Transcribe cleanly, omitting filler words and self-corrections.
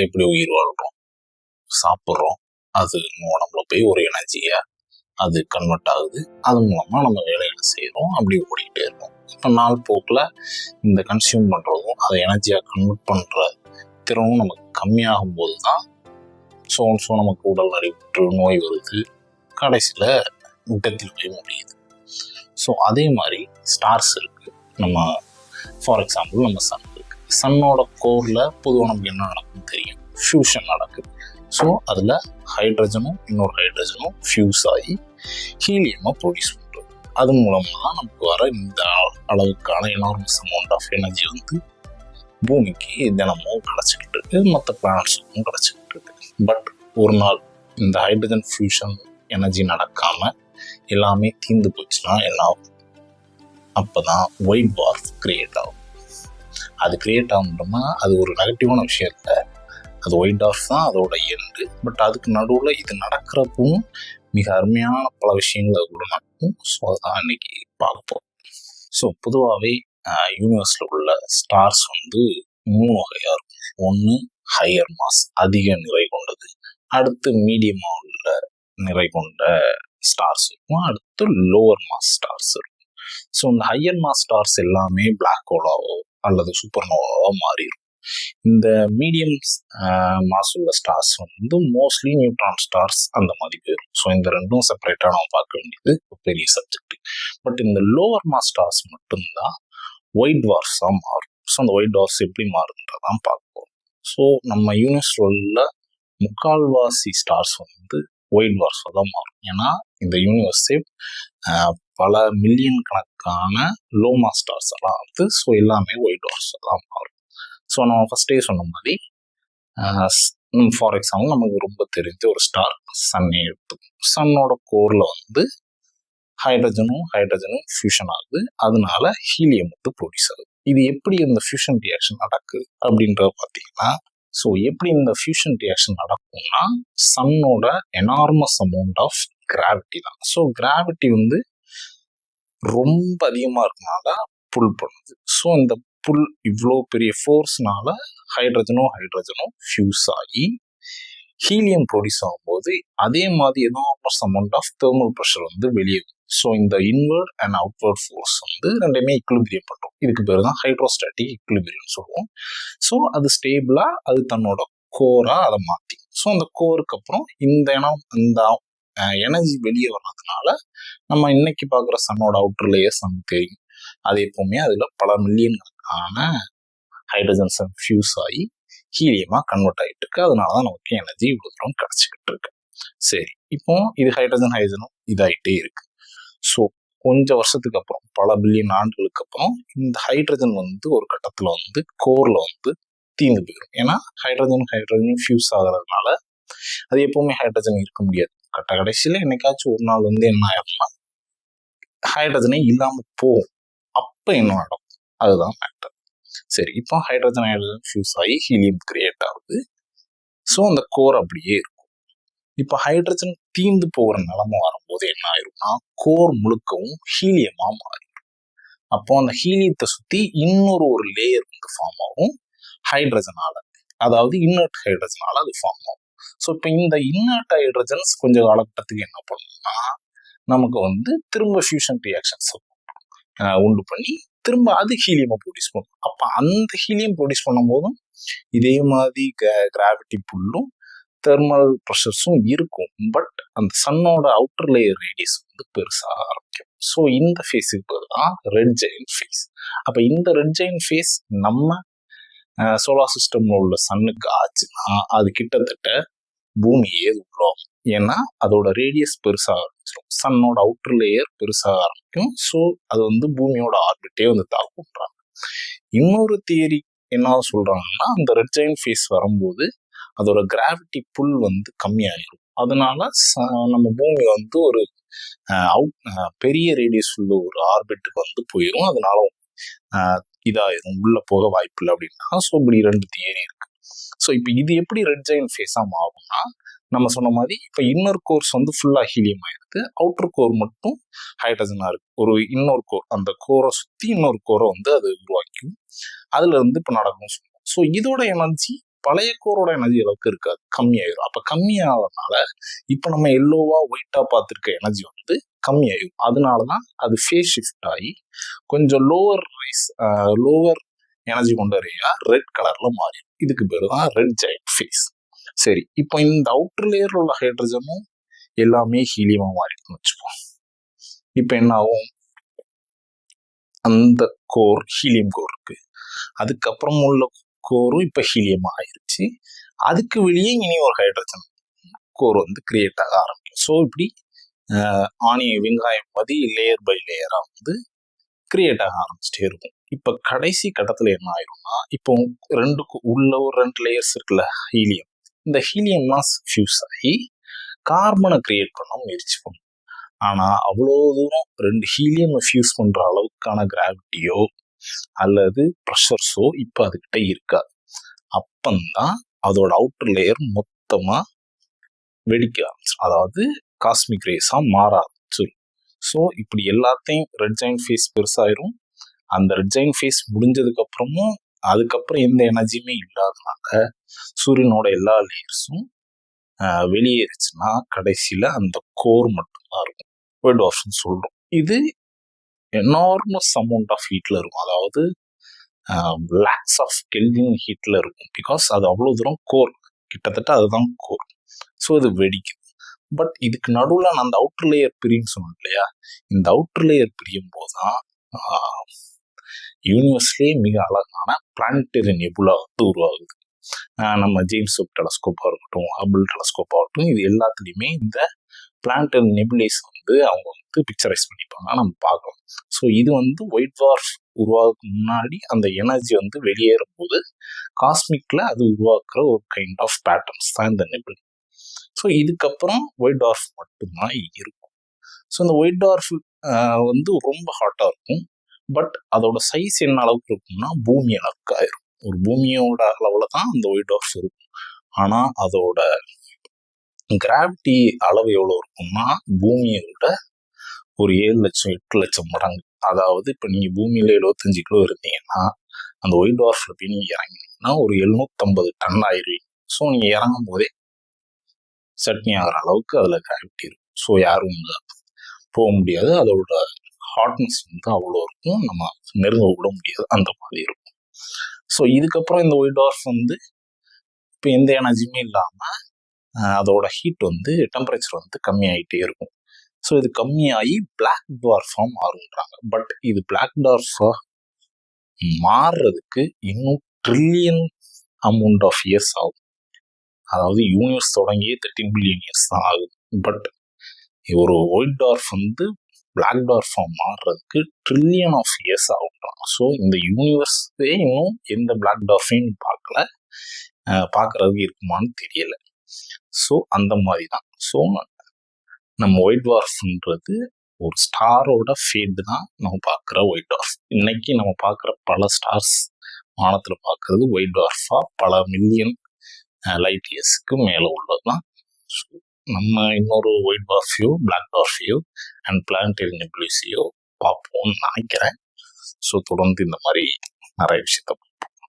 எப்படி உயிர் வாழ்கிறோம், சாப்பிட்றோம், அது உடம்புல போய் ஒரு எனர்ஜியாக அது கன்வெர்ட் ஆகுது. அது மூலமாக நம்ம வேலைகளை செய்கிறோம், அப்படி ஓடிக்கிட்டே இருக்கோம். இப்போ நாள் போக்கில் இந்த கன்சியூம் பண்ணுறதும் அதை எனர்ஜியாக கன்வெர்ட் பண்ணுற திறனும் நமக்கு கம்மியாகும் போது தான் ஸோ நமக்கு உடல் அறிவுற்று நோய் வருது, கடைசியில் டெத்தில் போய் முடியுது. ஸோ அதே மாதிரி ஸ்டார்ஸ் இருக்குது. நம்ம ஃபார் எக்ஸாம்பிள் நம்ம சன் இருக்குது. சன்னோட கோரில் பொதுவாக நமக்கு என்ன நடக்குதுன்னு தெரியும், ஃபியூஷன் நடக்குது. ஸோ அதில் ஹைட்ரஜனும் இன்னொரு ஹைட்ரஜனும் ஃபியூஸ் ஆகி ஹீலியமாக ப்ரொடியூஸ் பண்ணுறது. அது மூலமாக தான் நமக்கு வர இந்த அளவுக்கான எனார்மஸ் அமௌண்ட் ஆஃப் எனர்ஜி வந்து பூமிக்கு தினமும் கிடச்சிக்கிட்டு இருக்கு, மற்ற பிளானட்ஸுக்கும் கிடச்சிக்கிட்டு இருக்கு. பட் ஒரு நாள் இந்த ஹைட்ரஜன் ஃபியூஷன் எனர்ஜி நடக்காமல் எல்லாமே தீர்ந்து போச்சுன்னா என்ன ஆகும்? அப்போ தான் ஒயிட் டார்ஃப் கிரியேட் ஆகும். அது கிரியேட் ஆகும்னா அது ஒரு நெகட்டிவான விஷயம் இல்லை, அது ஒயிட் டார்ஃப் தான் அதோட எண்டு. பட் அதுக்கு நடுவில் இது நடக்கிறப்பவும் மிக அருமையான பல விஷயங்கள் அதுக்குள்ள நடக்கும். ஸோ அதான் இன்னைக்கு பார்ப்போம். ஸோ பொதுவாகவே யூனிவர்ஸில் உள்ள ஸ்டார்ஸ் வந்து 3 வகையாக இருக்கும். ஒன்று ஹையர் மாஸ், அதிக நிறை கொண்டது. அடுத்து மீடியமாக உள்ள நிறை கொண்ட ஸ்டார்ஸ் இருக்கும். அடுத்து லோவர் மாஸ் ஸ்டார்ஸ் இருக்கும். ஸோ இந்த ஹையர் மாஸ் ஸ்டார்ஸ் எல்லாமே பிளாக் ஹோலாவோ அல்லது சூப்பர் நோவாவோ மாறிடும். இந்த மீடியம் மாஸ் உள்ள ஸ்டார்ஸ் வந்து மோஸ்ட்லி நியூட்ரான் ஸ்டார்ஸ் அந்த மாதிரி போயிடும். ஸோ இந்த ரெண்டும் செப்பரேட்டாக நம்ம பார்க்க வேண்டியது பெரிய சப்ஜெக்ட். பட் இந்த லோவர் மாஸ் ஸ்டார்ஸ் மட்டும்தான் ஒயிட் டார்ஃப்ஸாக மாறும். ஸோ அந்த ஒயிட் டார்ஃப்ஸ் எப்படி மாறுன்றதான் பார்ப்போம். ஸோ நம்ம யூனிவர்ஸில் உள்ள முக்கால்வாசி ஸ்டார்ஸ் வந்து ஒயிட் டார்ஃப்ஸாக தான் மாறும். ஏன்னா இந்த யூனிவர்ஸே பல மில்லியன் கணக்கான லோ மாஸ் ஸ்டார்ஸ் எல்லாம் வந்து ஸோ எல்லாமே ஒயிட் டார்ஃப்ஸாக தான் மாறும். ஸோ நம்ம ஃபஸ்ட்டே சொன்ன மாதிரி ஃபார் எக்ஸாம்பிள் நமக்கு ரொம்ப தெரிஞ்ச ஒரு ஸ்டார் சன்னே எடுத்துக்கும். சன்னோட கோரில் வந்து ஹைட்ரஜனும் ஃபியூஷன் ஆகுது, அதனால ஹீலியம் வந்து ப்ரொடியூஸ் ஆகுது. இது எப்படி இந்த ஃபியூஷன் ரியாக்ஷன் நடக்குது அப்படின்றத பார்த்தீங்கன்னா, ஸோ எப்படி இந்த ஃபியூஷன் ரியாக்ஷன் நடக்கும்னா சன்னோட எனார்மஸ் அமௌண்ட் ஆஃப் கிராவிட்டி தான். ஸோ கிராவிட்டி வந்து ரொம்ப அதிகமாக இருக்கனால புல் பண்ணுது. ஸோ இந்த புல் இவ்வளோ பெரிய ஃபோர்ஸ்னால ஹைட்ரஜனும் ஃபியூஸ் ஆகி ஹீலியம் ப்ரொடியூஸ் ஆகும்போது அதே மாதிரி enormous amount of thermal pressure வந்து வெளியே. ஸோ இந்த இன்வர்ட் அண்ட் அவுட்வர்ட் ஃபோர்ஸ் வந்து ரெண்டுமே இக்லிபிரியம் பண்ணுறோம். இதுக்கு பேர் தான் ஹைட்ரோஸ்டாட்டிக் இக்லிபிரியம் சொல்லுவோம். ஸோ அது ஸ்டேபிளாக அது தன்னோட கோராக அதை மாற்றி, ஸோ அந்த கோருக்கு அப்புறம் இந்த எனர்ஜி வெளியே வர்றதுனால நம்ம இன்னைக்கு பார்க்குற சன்னோட அவுட்டர் லேயர்ஸ் நமக்கு தெரியும். அது எப்பவுமே அதில் பல மில்லியன் கணக்கான ஹைட்ரஜன்ஸ் ஃபியூஸ் ஆகி ஹீலியமாக கன்வெர்ட் ஆகிட்டு இருக்கு. அதனால தான் நமக்கு எனர்ஜி இவ்வளோ தூரம் கிடச்சிக்கிட்டு இருக்கு. சரி, இப்போ இது ஹைட்ரஜனும் இதாகிட்டே இருக்கு. ஸோ கொஞ்சம் வருஷத்துக்கு அப்புறம், பல பில்லியன் ஆண்டுகளுக்கு அப்புறம் இந்த ஹைட்ரஜன் வந்து ஒரு கட்டத்தில் வந்து கோரில் வந்து தீர்ந்து போயிடும். ஏன்னா ஹைட்ரஜன் ஃபியூஸ் ஆகிறதுனால அது எப்பவுமே ஹைட்ரஜன் இருக்க முடியாது. கடைசியில் என்னைக்காச்சும் ஒரு நாள் வந்து என்ன ஆயிடும்னா ஹைட்ரஜனே இல்லாமல் போகும். அப்போ என்ன நடக்கும், அதுதான் மேட்டர். சரி, இப்போ ஹைட்ரஜன் ஃபியூஸ் ஆகி ஹீலியம் கிரியேட் ஆகுது. ஸோ அந்த கோர் அப்படியே இருக்கும். இப்போ ஹைட்ரஜன் தீர்ந்து போகிற நிலைமை வரும்போது என்ன ஆயிரும்னா கோர் முழுக்கவும் ஹீலியமாக மாறிடும். அப்போ அந்த ஹீலியத்தை சுற்றி இன்னொரு லேயர் வந்து ஃபார்ம் ஆகும் ஹைட்ரஜனால, அதாவது இன்னர்ட் ஹைட்ரஜனால அது ஃபார்ம் ஆகும். ஸோ இப்போ இந்த இன்னர்ட் ஹைட்ரஜன்ஸ் கொஞ்சம் காலகட்டத்துக்கு என்ன பண்ணும்னா நமக்கு வந்து திரும்ப ஃபியூஷன் ரியாக்ஷன்ஸ் உண்டு பண்ணி திரும்ப அது ஹீலியமாக ப்ரொடியூஸ் பண்ணும். அப்போ அந்த ஹீலியம் ப்ரொடியூஸ் பண்ணும் போதும் இதே மாதிரி கிராவிட்டி புல்லும் தெர்மல் ப்ரெஷர்ஸும் இருக்கும். பட் அந்த சன்னோட அவுட்டர் லேயர் ரேடியஸ் வந்து பெருசாக ஆரம்பிக்கும். ஸோ இந்த ஃபேஸுக்கு பேர் தான் ரெட் ஜெயண்ட் ஃபேஸ். அப்போ இந்த ரெட் ஜெயண்ட் ஃபேஸ் நம்ம சோலார் சிஸ்டம்ல உள்ள சன்னுக்கு ஆச்சுன்னா அது கிட்டத்தட்ட பூமியே உள்ளோம். ஏன்னா அதோட ரேடியஸ் பெருசாக ஆரம்பிச்சிடும், சன்னோட அவுட்டர் லேயர் பெருசாக ஆரம்பிக்கும். ஸோ அது வந்து பூமியோட ஆர்பிட்டே வந்து தாக்குன்றாங்க. இன்னொரு தியரி என்ன சொல்றாங்கன்னா அந்த ரெட் ஜெயண்ட் ஃபேஸ் வரும்போது அதோட கிராவிட்டி புல் வந்து கம்மியாயிரும். அதனால நம்ம பூமி வந்து ஒரு பெரிய ரேடியஸ் உள்ள ஒரு ஆர்பிட்டுக்கு வந்து போயிடும். அதனால இதாயிரும், உள்ள போக வாய்ப்பு இல்லை அப்படின்னா. ஸோ இப்படி 2 தியரி இருக்கு. ஸோ இப்போ இது எப்படி ரெட் ஜெயண்ட் ஃபேஸாக மாறும்னா நம்ம சொன்ன மாதிரி இப்போ இன்னர் கோர்ஸ் வந்து ஃபுல்லாக ஹீலியம் ஆயிருக்கு, அவுட்டர் கோர் மட்டும் ஹைட்ரஜனாக இருக்கு. ஒரு இன்னொரு கோர், அந்த கோரை சுற்றி இன்னொரு கோரை வந்து அது உருவாக்கும். அதுல இருந்து இப்போ நடக்கும் சொல்லுவோம். ஸோ இதோட எனர்ஜி பழைய கோரோட எனர்ஜி அளவுக்கு இருக்காது, கம்மியாயிரும். அப்போ கம்மியாகிறதுனால இப்போ நம்ம எல்லோவா ஒயிட்டாக பார்த்துருக்க எனர்ஜி வந்து கம்மியாயிரும். அதனால தான் அது ஃபேஸ் ஷிஃப்ட் ஆகி கொஞ்சம் லோவர் எனர்ஜி கொண்ட ரேயா ரெட் கலர்ல மாறிடும். இதுக்கு பேர் தான் ரெட் ஜெயண்ட் ஃபேஸ். சரி, இப்போ இந்த அவுட்டர் லேயர்ல உள்ள ஹைட்ரஜனும் எல்லாமே ஹீலியமா மாறிடுன்னு வச்சுப்போம். இப்போ என்ன ஆகும், அந்த கோர் ஹீலியம் கோர் இருக்கு, அதுக்கப்புறம் உள்ள கோரும் இப்போ ஹீலியம் ஆயிருச்சு. அதுக்கு வெளியே இனி ஒரு ஹைட்ரஜன் கோர் வந்து கிரியேட் ஆக ஆரம்பிக்கும். ஸோ இப்படி வெங்காயம் மாதிரி லேயர் பை லேயரா வந்து கிரியேட் ஆக ஆரம்பிச்சுட்டே இருக்கும். இப்போ கடைசி கட்டத்தில் என்ன ஆயிரும்னா, இப்போ உள்ள ஒரு 2 லேயர்ஸ் இருக்குல்ல ஹீலியம், இந்த ஹீலியம்லாம் ஃபியூஸ் ஆகி கார்பனை கிரியேட் பண்ண முயற்சி பண்ணும். ஆனால் அவ்வளோ தூரம் 2 ஹீலியம் ஃபியூஸ் பண்ணுற அளவுக்கான கிராவிட்டியோ அல்லது ப்ரெஷர்ஸோ இப்போ அதுக்கிட்ட இருக்காது. அப்பந்தான் அதோட அவுட்டர் லேயர் மொத்தமாக வெடிக்க ஆரம்பிச்சிடும், அதாவது காஸ்மிக் ரேஸாக மாற ஆரம்பிச்சிடும். ஸோ இப்படி எல்லாத்தையும் ரெட் ஜெயண்ட் ஃபேஸ் பெருசாயிரும். அந்த ரெட் ஜெயண்ட் ஃபேஸ் முடிஞ்சதுக்கு அப்புறமும் அதுக்கப்புறம் எந்த எனர்ஜியுமே இல்லாதனால சூரியனோட எல்லா லேயர்ஸும் வெளியேறிச்சுன்னா கடைசியில் அந்த கோர் மட்டும்தான் இருக்கும், ஒயிட் ட்வார்ஃப்னு சொல்கிறோம். இது எனார்மஸ் அமௌண்ட் ஆஃப் ஹீட்டில் இருக்கும், அதாவது லேக்ஸ் ஆஃப் கெல்வின் ஹீட்டில் இருக்கும். பிகாஸ் அது அவ்வளோ தூரம் கோர், கிட்டத்தட்ட அதுதான் கோர். ஸோ அது வெடிக்கும். பட் இதுக்கு நடுவில் நான் அந்த அவுட்டர் லேயர் பிரின்னு சொன்னேன் இல்லையா, இந்த அவுட்டர் லேயர் பிரியும் போது தான் யூனிவர்ஸ்லேயே மிக அழகான பிளானட்டரி நெபுலா வந்து உருவாகுது. நம்ம ஜேம்ஸ் வெப் டெலஸ்கோப்பாக இருக்கட்டும், ஹபிள் டெலஸ்கோப்பாக இருக்கட்டும், இது எல்லாத்துலேயுமே இந்த பிளானட்டரி நெபுலேஸ் வந்து அவங்க வந்து பிக்சரைஸ் பண்ணிப்பாங்க, நம்ம பார்க்கலாம். ஸோ இது வந்து ஒயிட் ட்வார்ஃப் உருவாக்கு முன்னாடி அந்த எனர்ஜி வந்து வெளியேறும் போது காஸ்மிக்ல அது உருவாக்குற ஒரு கைண்ட் ஆஃப் பேட்டர்ன்ஸ் தான் இந்த நெபுலா. ஸோ இதுக்கப்புறம் ஒயிட் ட்வார்ஃப் மட்டும்தான் இருக்கும். ஸோ இந்த ஒயிட் ட்வார்ஃப் வந்து ரொம்ப ஹாட்டாக இருக்கும். பட் அதோட சைஸ் என்ன அளவுக்கு இருக்கும்னா பூமி அளவுக்கு ஆயிரும். ஒரு பூமியோட அளவில் தான் அந்த ஒயிட் ட்வார்ஃப் இருக்கும். ஆனால் அதோட கிராவிட்டி அளவு எவ்வளோ இருக்கும்னா பூமியோட ஒரு 7 லட்சம் 8 லட்சம் மடங்கு. அதாவது இப்போ நீங்கள் பூமியில் 75 கிலோ இருந்தீங்கன்னா அந்த ஒயிட் ட்வார்ஃபில் போய் நீங்கள் இறங்கினீங்கன்னா ஒரு 750 டன் ஆயிடுவீங்க. ஸோ நீங்கள் இறங்கும் போதே சட்னி ஆகிற அளவுக்கு அதில் கிராவிட்டி இருக்கும். ஸோ யாரும் போக முடியாது. அதோட ஹாட்னஸ் வந்து அவ்வளோ இருக்கும், நம்ம நெருங்க விட முடியாது, அந்த மாதிரி இருக்கும். ஸோ இதுக்கப்புறம் இந்த ஒயிட் ட்வார்ஃப் வந்து இப்போ எந்த எனர்ஜியுமே இல்லாமல் அதோட ஹீட் வந்து டெம்பரேச்சர் வந்து கம்மியாகிட்டே இருக்கும். ஸோ இது கம்மியாகி பிளாக் ட்வார்ஃபாக மாறுன்றாங்க. பட் இது பிளாக் ட்வார்ஃபாக மாறுறதுக்கு இன்னும் ட்ரில்லியன் அமௌண்ட் ஆஃப் இயர்ஸ் ஆகும். அதாவது யூனிவர்ஸ் தொடங்கியே 13 பில்லியன் இயர்ஸ் தான் ஆகுது. பட் ஒரு ஒயிட் ட்வார்ஃப் வந்து பிளாக் ட்வார்ஃபாக மாறுறதுக்கு ட்ரில்லியன் ஆஃப் இயர்ஸ் ஆகுன்றாங்க. ஸோ இந்த யூனிவர்ஸே இன்னும் எந்த பிளாக் ட்வார்ஃபையும் பார்க்கறதுக்கு இருக்குமான்னு தெரியல. ஸோ அந்த மாதிரி தான். ஸோ நம்ம ஒயிட் ட்வார்ஃப்ன்றது ஒரு ஸ்டாரோட ஃபேட் தான் நம்ம பார்க்குற ஒயிட் ட்வார்ஃப். இன்னைக்கு நம்ம பார்க்குற பல ஸ்டார்ஸ் வானத்தில் பார்க்கறது ஒயிட் ட்வார்ஃபாக பல மில்லியன் லைட் இயர்ஸ்க்கு மேலே உள்ளது தான். நம்ம இன்னொரு ஒயிட் ட்வார்ஃபையோ பிளாக் ட்வார்ஃபையோ அண்ட் பிளானட்டரி நெபுலேஸையோ பார்ப்போம்னு நினைக்கிறேன். ஸோ தொடர்ந்து இந்த மாதிரி நிறைய விஷயத்த